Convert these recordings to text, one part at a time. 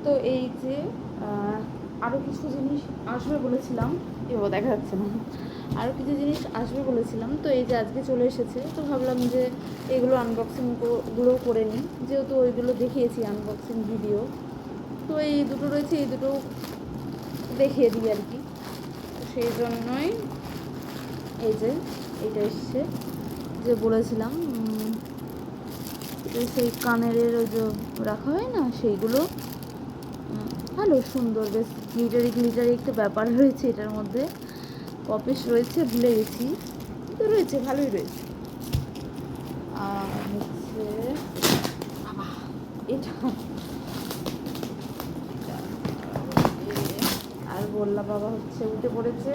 তো এই যে আরও কিছু জিনিস আসবে বলেছিলাম, এবার দেখা যাচ্ছে না, আরও কিছু জিনিস আসবে বলেছিলাম। তো এই যে আজকে চলে এসেছে, তো ভাবলাম যে এগুলো আনবক্সিংগুলোও করে নিই, যেহেতু ওইগুলো দেখিয়েছি আনবক্সিং ভিডিও। তো এই দুটো রয়েছে, এই দুটো দেখিয়ে দিই আর কি। তো সেই জন্যই এই যে এইটা এসছে, যে বলেছিলাম সেই কানের ওই যে রাখা হয় না, সেইগুলো ভালো সুন্দর, বেশ গ্লিটারি গ্লিটারি একটা ব্যাপার রয়েছে এটার মধ্যে। পপিস রয়েছে, ভুলে গেছি, কিন্তু রয়েছে, ভালোই রয়েছে। আর হচ্ছে এটা, আর গোল্লা বাবা হচ্ছে উঠে পড়েছে,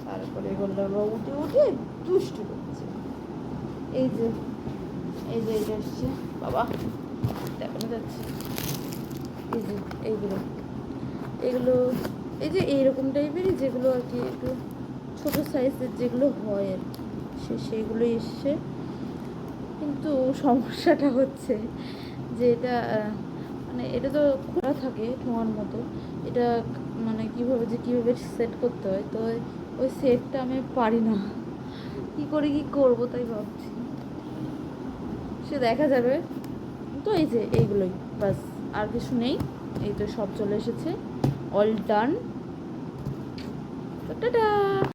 তারপরে গোল্লা বাবা উঠে উঠে দুষ্টু করছে। এই যে এটা এসছে, বাবা দেখানো যাচ্ছে। এই যে এইগুলো এই যে এইরকম টাইপেরই, যেগুলো আর কি একটু ছোটো সাইজের যেগুলো হয় আর কি, সেইগুলোই এসছে। কিন্তু সমস্যাটা হচ্ছে যে এটা মানে এটা তো খোলা থাকে ঠোঙার মতো, এটা মানে কীভাবে সেট করতে হয়, তো ওই সেটটা আমি পারি না, কী করবো তাই ভাবছি, সে দেখা যাবে। তো এই যে এইগুলোই, বাস আর কিছু নেই। এই তো সব চলে এসেছে, অল ডান। টাটা।